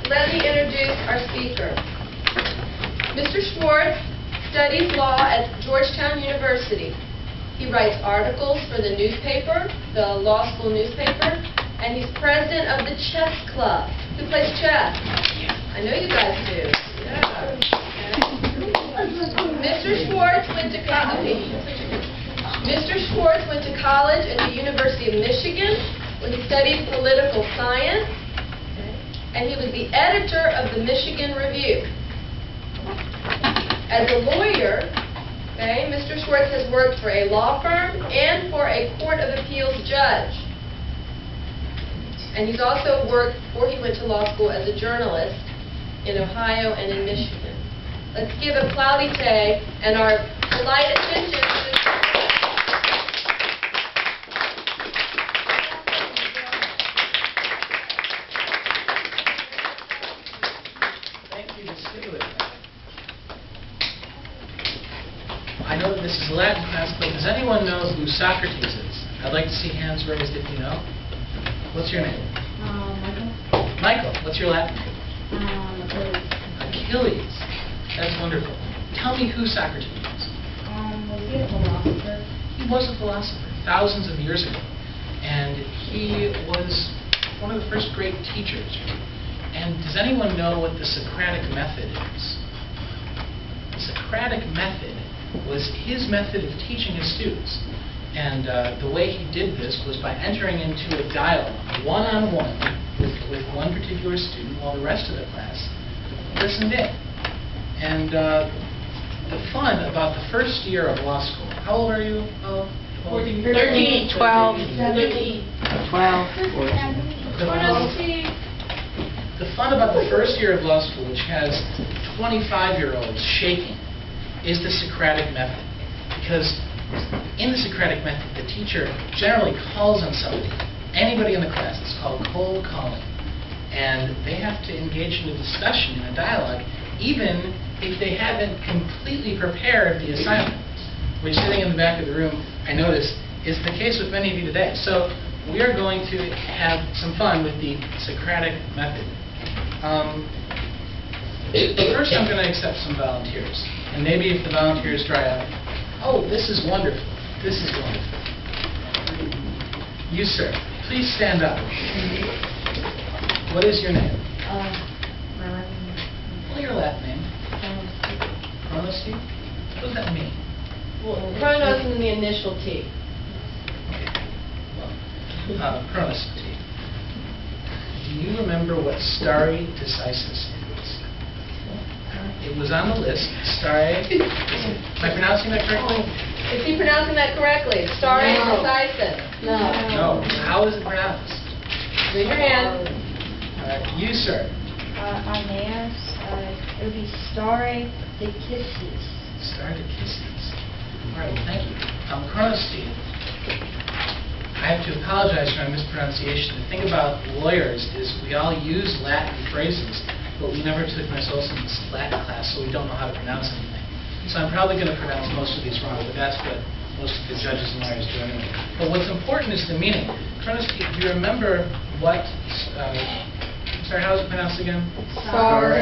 let me introduce our speaker. Mr. Schwartz studies law at Georgetown University. He writes articles for the newspaper, the law school newspaper, and he's president of the chess club. Who plays chess? I know you guys do. Yeah. Mr. Schwartz went to college at the University of Michigan, where he studied political science, and he was the editor of the Michigan Review. As a lawyer, Mr. Schwartz has worked for a law firm and for a Court of Appeals judge. And he's also worked, before he went to law school, as a journalist in Ohio and in Michigan. Let's give a plaudite and our polite attention to this. Thank you to stay with that. I know that this is a Latin class, but does anyone know who Socrates is? I'd like to see hands raised if you know. What's your name? Michael. Michael. What's your Latin name? Achilles. Achilles. That's wonderful. Tell me who Socrates was. Was he a philosopher? He was a philosopher thousands of years ago. And he was one of the first great teachers. And does anyone know what the Socratic method is? The Socratic method was his method of teaching his students. And the way he did this was by entering into a dialogue, one-on-one, with one particular student, while the rest of the class listened in. And the fun about the first year of law school, how old are you? 14, 13, 12, 17. 12. The fun about the first year of law school, which has 25-year-olds shaking, is the Socratic method. Because in the Socratic method, the teacher generally calls on somebody, anybody in the class. It's called cold calling. And they have to engage in a discussion, in a dialogue, even if they haven't completely prepared the assignment, which sitting in the back of the room, I noticed, is the case with many of you today. So we are going to have some fun with the Socratic method. First, I'm going to accept some volunteers. And maybe if the volunteers dry up, oh, this is wonderful. This is wonderful. You, sir, please stand up. What is your name? My last name. Well, your last name. Chronosty? What does that mean? Well, Chronos and the initial T. Well, Chronosty. Do you remember what stare decisis is? It was on the list. Stare. Am I pronouncing that correctly? Is he pronouncing that correctly? Stare decisis. No. How is it pronounced? Raise your hand. You, sir. Aeneas. It would be stare decisis. Stare decisis. All right, well, thank you. Chronosty. I have to apologize for my mispronunciation. The thing about lawyers is we all use Latin phrases, but we never took Miss Olson's Latin class, so we don't know how to pronounce anything. So I'm probably going to pronounce most of these wrong, but that's what most of the judges and lawyers do anyway. But what's important is the meaning. Chronosty, do you remember what... sorry, how is it pronounced again? Stare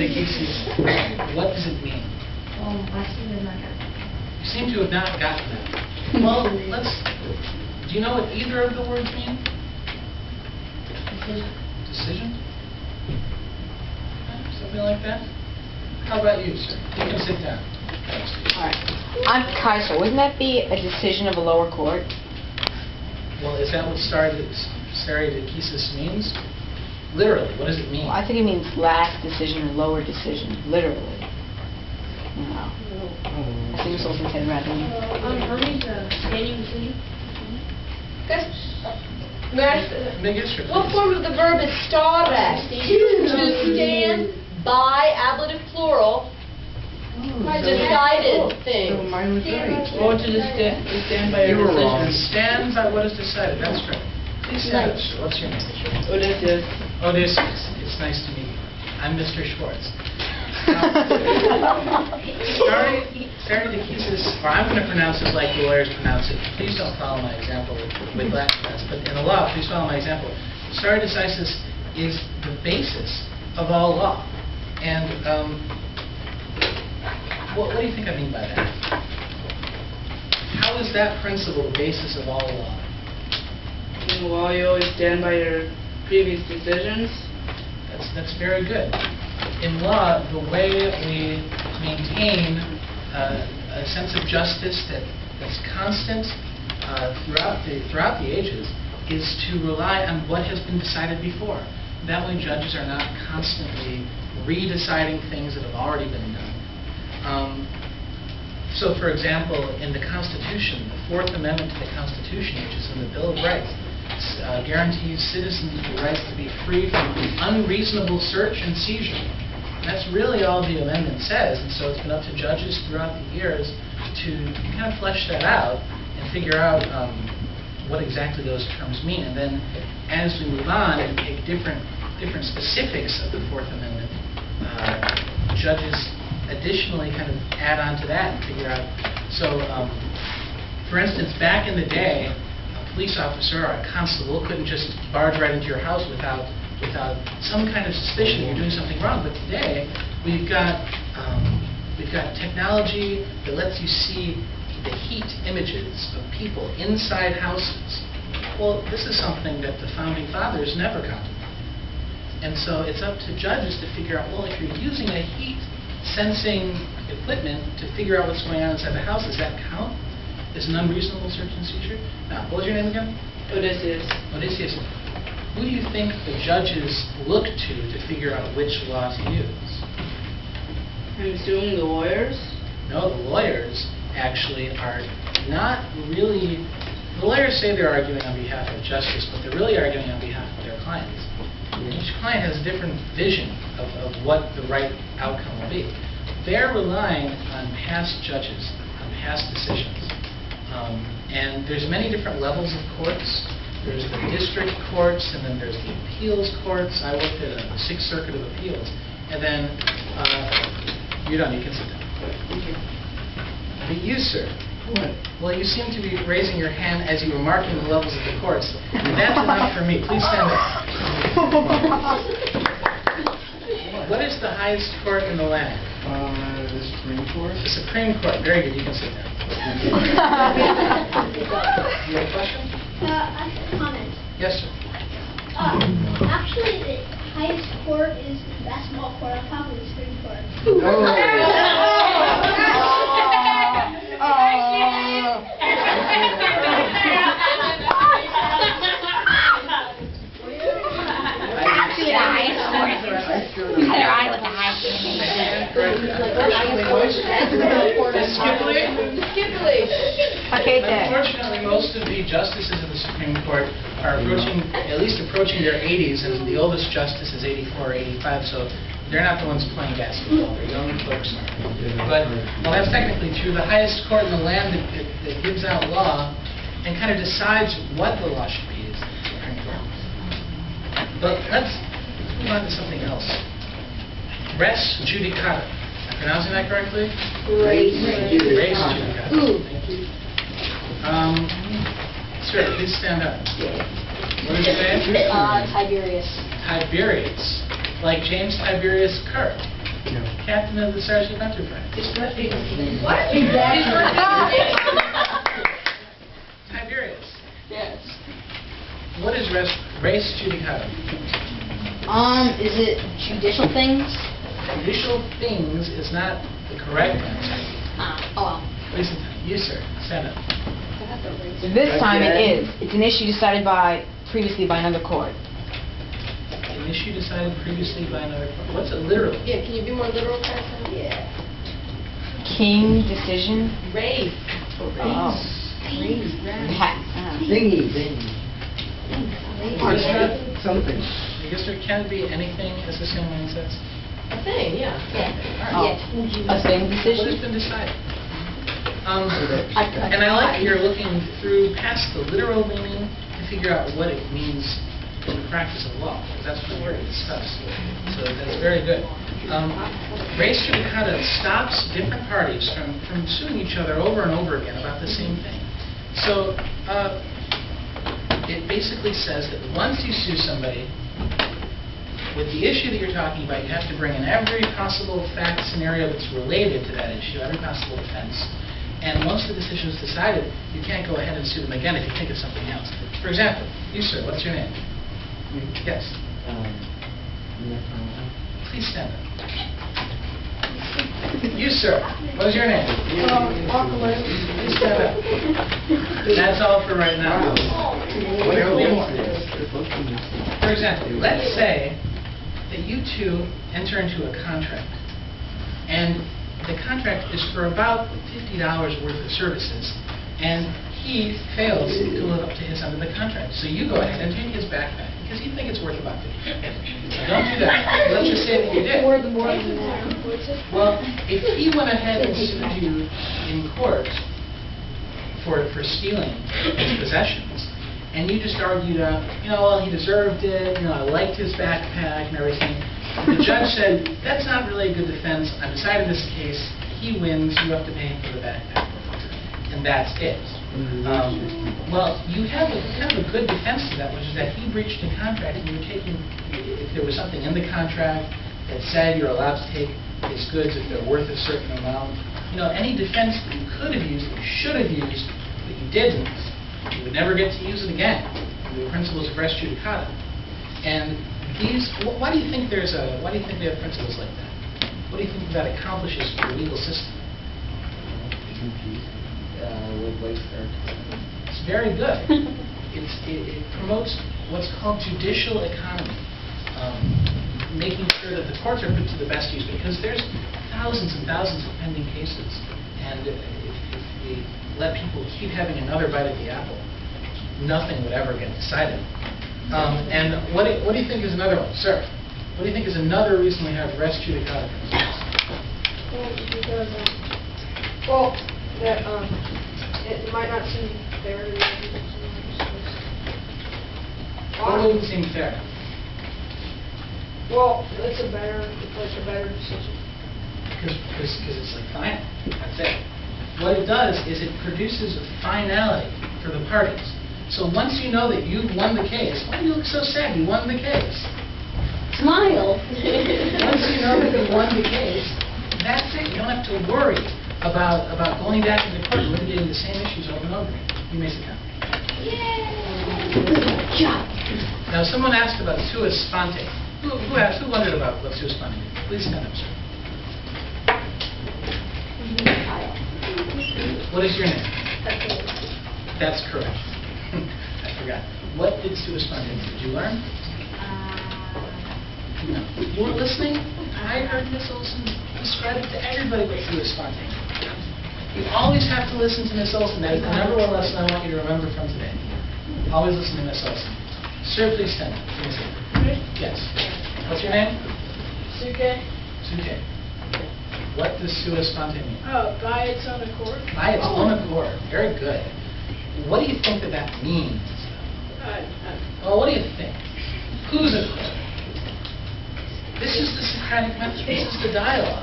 decisis. What does it mean? I seem to not got that. You seem to have not gotten that. Well, do you know what either of the words mean? Decision? Something like that? How about you, sir? You can sit down. All right. I'm Kaiser. Wouldn't that be a decision of a lower court? Well, is that what stare decisis means? Literally, what does it mean? Well, I think it means last decision or lower decision, literally. No. I think Ms. Olson said rather than... Hermes, standing decision. What form of the verb is stare? To stand by, ablative plural, decided things. Mine was right. Or to stand by a You were decision. wrong. Stand by what is decided. That's correct. Please stand up, sir. What's your name? Odysseus. Odysseus. It's nice to meet you. I'm Mr. Schwartz. Stare decisis, or I'm going to pronounce it like the lawyers pronounce it. Please don't follow my example with Latin class, but in the law, please follow my example. Stare decisis is the basis of all law. And what do you think I mean by that? How is that principle the basis of all law? In law, you always stand by your previous decisions. That's very good. In law, the way we maintain a sense of justice that's constant throughout the ages is to rely on what has been decided before. That way judges are not constantly redeciding things that have already been done. So, for example, in the Constitution, the Fourth Amendment to the Constitution, which is in the Bill of Rights, guarantees citizens the right to be free from unreasonable search and seizure. That's really all the amendment says, and so it's been up to judges throughout the years to kind of flesh that out and figure out what exactly those terms mean. And then as we move on and take different specifics of the Fourth Amendment, judges additionally kind of add on to that and figure out. So, for instance, back in the day, a police officer or a constable couldn't just barge right into your house without some kind of suspicion that you're doing something wrong. But today, we've got technology that lets you see the heat images of people inside houses. Well, this is something that the Founding Fathers never contemplated. And so it's up to judges to figure out, well, if you're using a heat sensing equipment to figure out what's going on inside the house, does that count as an unreasonable search and seizure? Now, what was your name again? Odysseus. Odysseus. Who do you think the judges look to figure out which law to use? I'm assuming the lawyers. No, the lawyers actually are not really... The lawyers say they're arguing on behalf of justice, but they're really arguing on behalf of their clients. Each client has a different vision of what the right outcome will be. They're relying on past judges, on past decisions. And there's many different levels of courts. There's the district courts, and then there's the appeals courts. I worked at the Sixth Circuit of Appeals. And then, you're done, you can sit down. Thank you. But you, sir, well, you seem to be raising your hand as you were marking the levels of the courts. That's enough for me. Please stand up. What is the highest court in the land? The Supreme Court. The Supreme Court. Very good. You can sit down. You have a question? I have a comment. Yes, sir. Actually, the highest court is the basketball court on top of the Supreme Court. Unfortunately, most of the justices of the Supreme Court are at least approaching their 80s, and the oldest justice is 84 or 85, so they're not the ones playing basketball. They're young folks. But, well, that's technically true. The highest court in the land that gives out law and kind of decides what the law should be is the Supreme Court. But let's move on to something else. Res judicata. Am I pronouncing that correctly? Res judicata. Thank you. Sir, please stand up. What is your name? Tiberius. Tiberius. Like James Tiberius Kirk, captain of the Sergeant Enterprise. What? Tiberius. Yes. What is res judicata? Is it judicial things? Judicial things is not the correct answer. Oh well. Please, you, sir, stand up. This time it is. It's an issue decided previously by another court. An issue decided previously by another court. What's it literal? Yeah, can you be more literal, Carson? Yeah. King decision. Raise. Oh. Thingy. Something. I guess there can be anything, as this young man says. A thing, yeah. All right. A thing What has decision. been decided? And I like that you're looking through past the literal meaning to figure out what it means in the practice of law, because that's what we're going to discuss. So that's very good. Res judicata stops different parties from suing each other over and over again about the same thing. So it basically says that once you sue somebody, With the issue that you're talking about, you have to bring in every possible fact scenario that's related to that issue, every possible defense. And once the decision is decided, you can't go ahead and sue them again if you think of something else. For example, you, sir, what's your name? Yes. Please stand up. You, sir, what is your name? Please stand up. That's all for right now. There will be more. For example, let's say that you two enter into a contract, and the contract is for about $50 worth of services, and he fails to live up to his end of the contract. So you go ahead and take his backpack, because you think it's worth about $50. Don't do that. Let's just say that you did. Well, if he went ahead and sued you in court for stealing his possessions, and you just argued, well, he deserved it, I liked his backpack and everything. The judge said, that's not really a good defense. I decided this case. He wins. You have to pay him for the backpack. And that's it. Well, you have kind of a good defense to that, which is that he breached the contract, and you're taking, if there was something in the contract that said you're allowed to take his goods if they're worth a certain amount. Any defense that you could have used, that you should have used, but you didn't, you would never get to use it again. The principles of res judicata. And why do you think we have principles like that? What do you think that accomplishes for the legal system? It's very good. It promotes what's called judicial economy, making sure that the courts are put to the best use, because there's thousands and thousands of pending cases, and if we let people keep having another bite of the apple, nothing would ever get decided. And what do you think is another one, sir? What do you think is another reason we have res judicata principles? It might not seem fair to you. What wouldn't seem fair? Well, it's a better decision. Because it's like final. That's it. What it does is it produces finality for the parties. So once you know that you've won the case, why do you look so sad? You won the case. Smile. Once you know that you won the case, that's it. You don't have to worry about going back into court and litigating the same issues over and over again. You may sit down. Good job. Now, someone asked about sua sponte. Who wondered about what sua sponte means? Please stand up, sir. What is your name? That's correct. I forgot. What did sua sponte mean? Did you learn? No. You weren't listening? I heard Miss Olson describe it to everybody what sua sponte means. You always have to listen to Miss Olson. That is the number one lesson I want you to remember from today. Always listen to Miss Olson. Sir, please stand up. Yes. What's your name? Suke. Suke. What does sua sponte mean? By its own accord. By its own accord. Very good. What do you think that means? Well, what do you think? Whose accord? This is the Socratic method. This is the dialogue.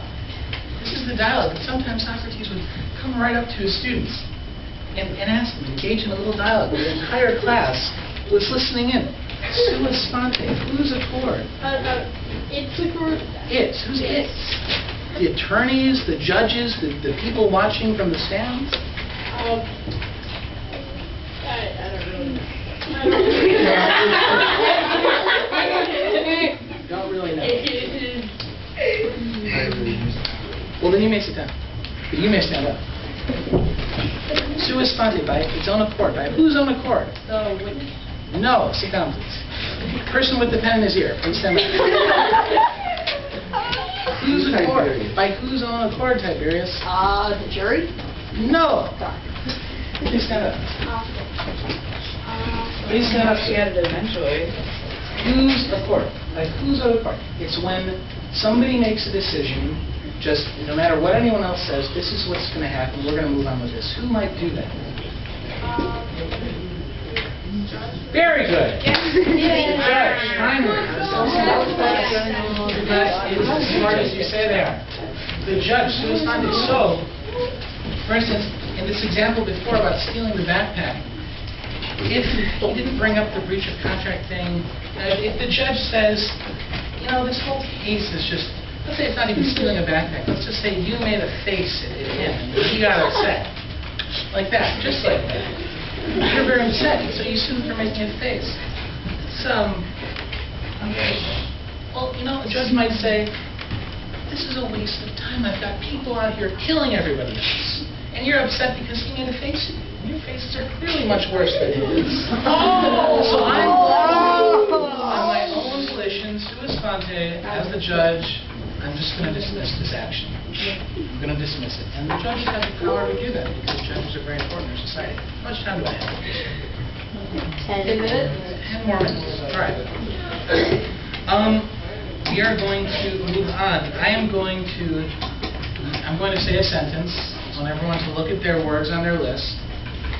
This is the dialogue. And sometimes Socrates would come right up to his students and ask them, engage in a little dialogue. The entire class was listening in. Sua sponte. Whose accord? It's accord. It's. Who's it? The attorneys, the judges, the people watching from the stands? I don't know. Don't really know. Well, then you may sit down. But you may stand up. Sua sponte, by its own accord. By whose own accord? The witness. No. Sit down, please. Person with the pen in his ear. Please stand up. Whose accord? By whose own accord, Tiberius? The jury? No. Please stand up. Please stand up. She had it eventually. Whose accord? By whose own accord? It's when somebody makes a decision, just no matter what anyone else says, this is what's going to happen, we're going to move on with this. Who might do that? Very good. Judge, timely. That is as smart as you say they are. The judge, sua sponte. So, for instance, in this example before about stealing the backpack, if he didn't bring up the breach of contract thing, if the judge says, you know, this whole case is just, let's say it's not even stealing a backpack. Let's just say you made a face at him and he got upset. Like that, just like that. You're very upset, so you sue him for making a face. It's, well, you know, a judge might say, this is a waste of time. I've got people out here killing everybody else. And you're upset because he made a face at you. And your faces are clearly much worse than his. So I'm, on my own volition, sua sponte, as the judge, I'm just going to dismiss this action. I'm going to dismiss it. And the judge has the power to do that because judges are very important in our society. How much time do I have? 10 minutes? 10 more minutes. All right. We are going to move on. I'm going to say a sentence. I want everyone to look at their words on their list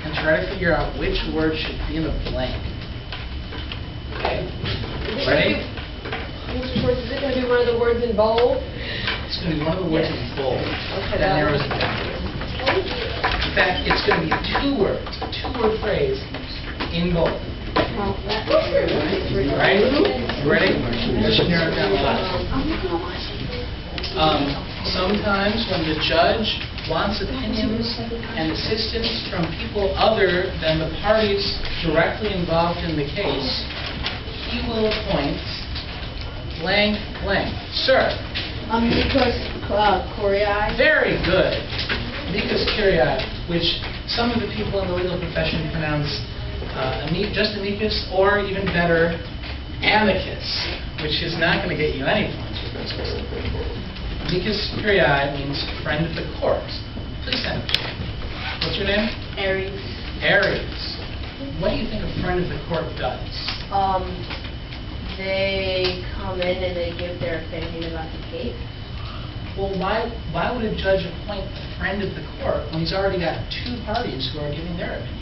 and try to figure out which word should be in the blank. Okay? Ready? Mr. Schwartz, is it going to be one of the words in bold? It's going to be one of the words in bold. Okay, That narrows it down. In fact, it's going to be two words, a two-word phrase in bold. Right? You ready? Let's narrow it down a lot. Sometimes when the judge wants opinions and assistance from people other than the parties directly involved in the case, he will appoint blank, blank. Sir. Amicus curiae. Very good. Amicus curiae, which some of the people in the legal profession pronounce just amicus, or even better, amicus, which is not going to get you any points with those words. Amicus curiae means friend of the court. Please stand up. What's your name? Aries. Aries. What do you think a friend of the court does? They come in and they give their opinion about the case. Well, why would a judge appoint a friend of the court when he's already got two parties who are giving their opinions?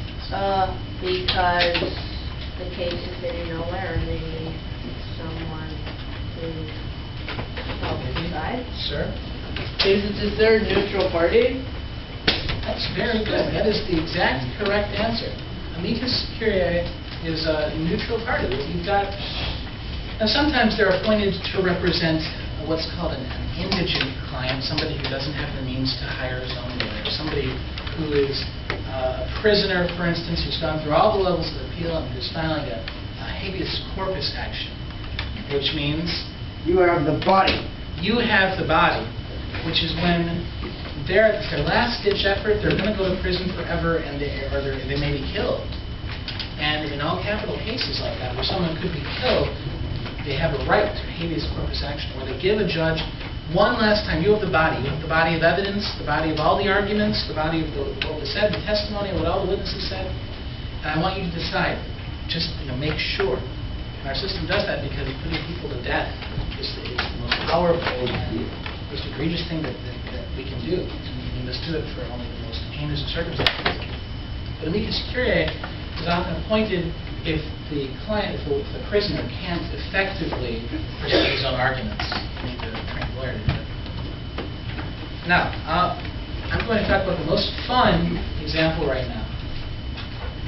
Because the case is getting nowhere and they need someone to help decide. Sir? Is there a neutral party? That's very good. That is the exact correct answer. Amicus curiae is a neutral party. You've got... Now, sometimes they're appointed to represent what's called an indigent client, somebody who doesn't have the means to hire his own lawyer, somebody who is a prisoner, for instance, who's gone through all the levels of appeal and who's filing a habeas corpus action, which means... You have the body. You have the body, which is when they're at their last-ditch effort, they're going to go to prison forever, and they may be killed. And in all capital cases like that, where someone could be killed, they have a right to habeas corpus action, where they give a judge one last time. You have the body. You have the body of evidence, the body of all the arguments, the body of what was said, the testimony, what all the witnesses said. And I want you to decide, just make sure. And our system does that because putting people to death is the most powerful and most egregious thing that we can do. And we must do it for only the most heinous of circumstances. But amicus curiae is often appointed if the client, if the prisoner can't effectively present his own arguments. You need a trained lawyer to do it. Now, I'm going to talk about the most fun example right now,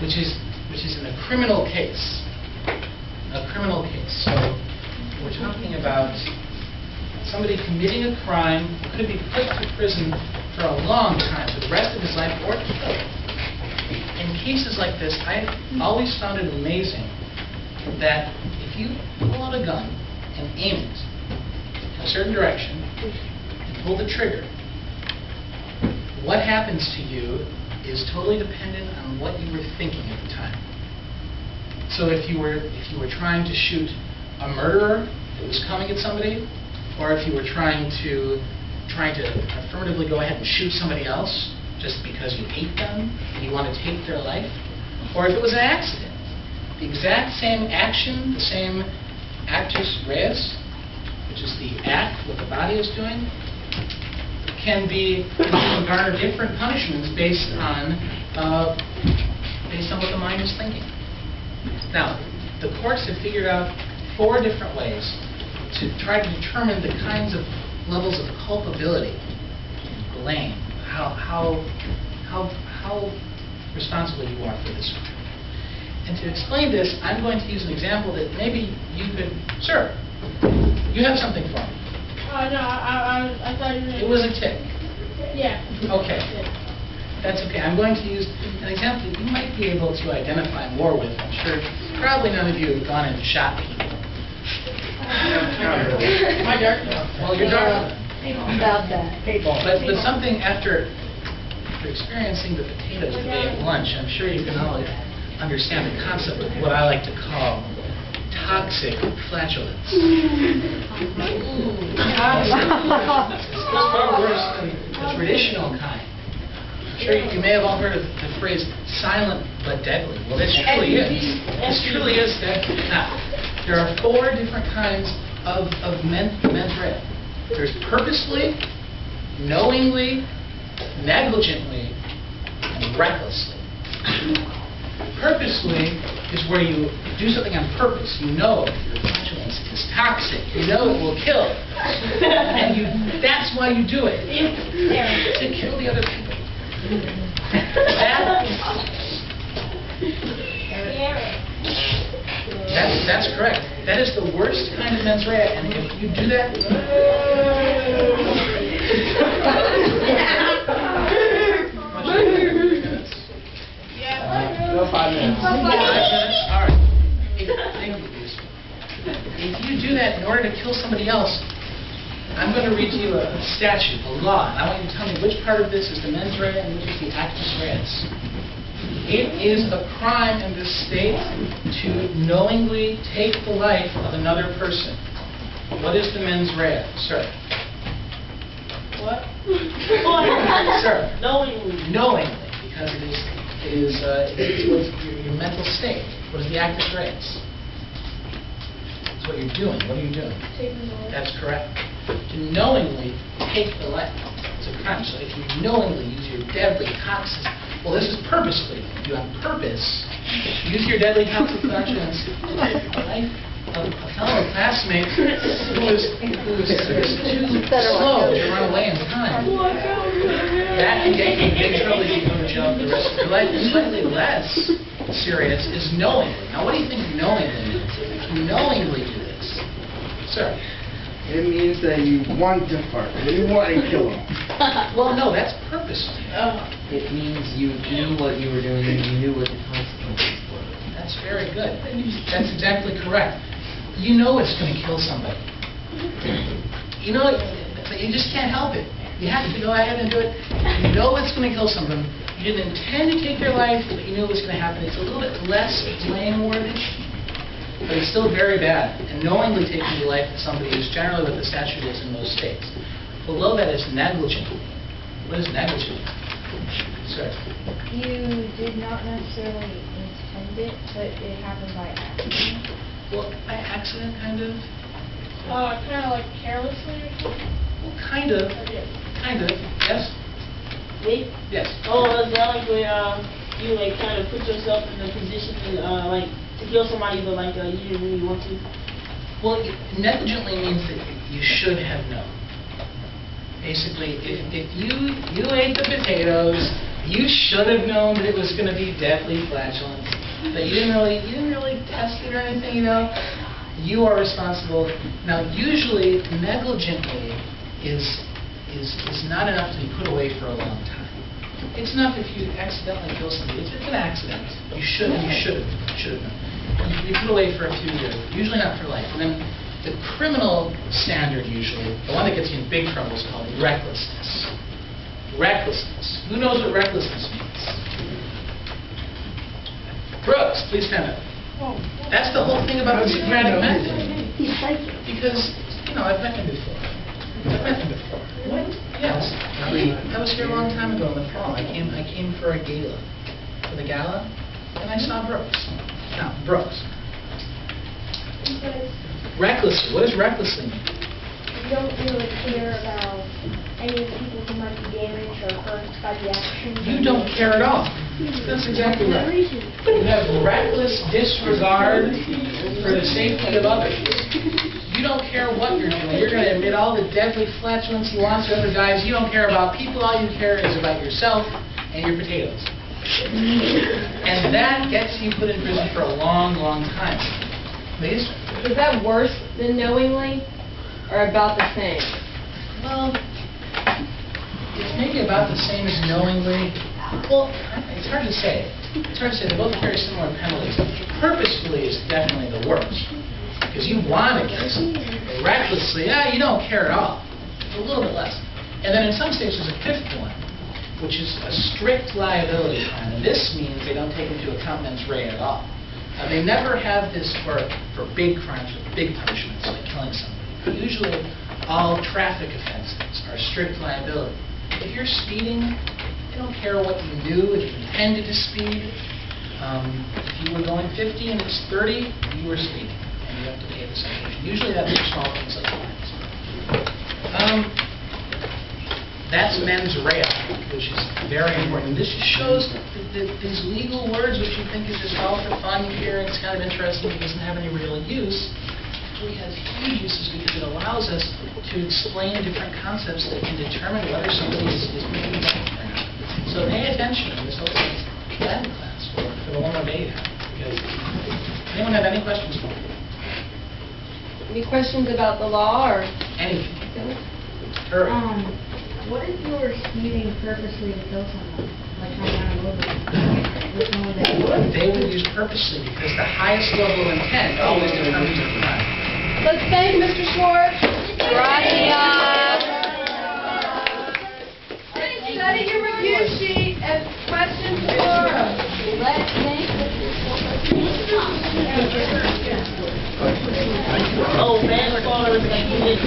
which is in a criminal case. A criminal case. So we're talking about somebody committing a crime who could be put to prison for a long time, for the rest of his life, or killed. In cases like this, I've always found it amazing that if you pull out a gun and aim it in a certain direction and pull the trigger, what happens to you is totally dependent on what you were thinking at the time. So if you were trying to shoot a murderer that was coming at somebody, or if you were trying to affirmatively go ahead and shoot somebody else just because you hate them and you want to take their life, or if it was an accident, the exact same action, the same actus reus, which is the act, what the body is doing, can garner different punishments based on what the mind is thinking. Now, the courts have figured out 4 different ways to try to determine the kinds of levels of culpability, blame, how responsible you are for this crime. And to explain this, I'm going to use an example that maybe you could... Sir, You have something for me. No, I thought you meant... It was a tick. Yeah. Okay. That's okay. I'm going to use an example you might be able to identify more with. I'm sure probably none of you have gone and shot people. Am I dark? Well, you're dark. About that. But something after experiencing the potatoes today at lunch, I'm sure you can all understand the concept of what I like to call toxic flatulence. It's far worse than the traditional kind. I'm sure you may have all heard of the phrase silent but deadly. Well, this truly is. This truly is deadly. Now, there are 4 different kinds of mens rea. There's purposely, knowingly, negligently, and recklessly. Purposely is where you do something on purpose. You know your flatulence is toxic. You know it will kill. And that's why you do it. To kill the other people. That's correct. That is the worst kind of mens rea. And if you do that... Go 5 minutes. 5 minutes? All right. If you do that in order to kill somebody else, I'm going to read to you a statute, a law, and I want you to tell me which part of this is the mens rea and which is the actus reus. It is a crime in this state to knowingly take the life of another person. What is the mens rea, sir? What? Sir? Knowingly. Knowingly, because it's what's your mental state. What is the actus reus? It's what you're doing. What are you doing? Taking the life. That's correct. To knowingly take the life. It's a crime. So if you knowingly use your deadly toxic, well, this is purposely. You on purpose use your deadly toxic flatulence to take the life of a fellow classmate who was too slow to run away in time. That can get you in big trouble. You go to jail for the rest of your life. Slightly less serious is knowingly. Now, what do you think knowingly means? If you knowingly do this, sir. It means that you want to fart. You want to kill him. Well, no, that's purposely. It means you knew what you were doing and you knew what the consequences were. That's very good. That's exactly correct. You know it's going to kill somebody. You know it, but you just can't help it. You have to go ahead and do it. You know it's going to kill someone. You didn't intend to take their life, but you knew it was going to happen. It's a little bit less blameworthy, but it's still very bad. And knowingly taking the life of somebody is generally what the statute is in most states. Below that is negligent. What is negligent? Sir? You did not necessarily intend it, but it happened by accident. Well, by accident, kind of. Kind of like carelessly or something? Well, kind of. Kind of. Yes? Me? Yes. Oh, is that like when you like kind of put yourself in a position to like to kill somebody, but like you didn't really want to? Well, negligently means that you should have known. Basically, if you ate the potatoes, you should have known that it was going to be deadly flatulence. But you didn't really test it or anything, you know. You are responsible. Now, usually, negligently is not enough to be put away for a long time. It's enough if you accidentally kill somebody. It's an accident. You should have known. You put away for a few years. Usually not for life. And then the criminal standard, usually, the one that gets you in big trouble, is called recklessness. Recklessness. Who knows what recklessness means? Brooks, please stand up. That's the whole thing about the Socratic method. Because, I've met him before. What? Yes. I was here a long time ago in the fall. I came for a gala. For the gala, and I saw Brooks. Now, Brooks. Recklessly. What does recklessly mean? You don't really care about any of the people who might be damaged or hurt by the action. You don't care at all. That's exactly right. You have reckless disregard for the safety of others. You don't care what you're doing. You're going to emit all the deadly flatulence you want to other guys. You don't care about people. All you care is about yourself and your potatoes. And that gets you put in prison for a long, long time. Please? is that worse than knowingly, or about the same? Well, it's maybe about the same as knowingly. Well, it's hard to say. It's hard to say. They both carry similar penalties. Purposefully is definitely the worst, because you want to kill somebody. Recklessly, you don't care at all. It's a little bit less. And then in some states there's a fifth one, which is a strict liability crime. And this means they don't take into account mens rea at all. They never have this for big crimes with big punishments, like killing somebody. But usually, all traffic offenses are strict liability. If you're speeding, they don't care what you do, if you intended to speed. If you were going 50 and it's 30, you were speeding, and you have to pay the citation. Usually that's for small things like fines. That's mens rea, which is very important. This just shows that these legal words, which you think is just all for fun here, it's kind of interesting, it doesn't have any real use, actually has huge uses because it allows us to explain different concepts that can determine whether somebody is being right or not. So pay attention in this whole Latin class for the one of eight. Because anyone have any questions for me? Any questions about the law or anything? What if you were speeding purposely to kill someone? Like trying to run over? Which one would they use? They would use purposely because the highest level of intent always determines the crime. Let's thank Mr. Schwartz. Gracias.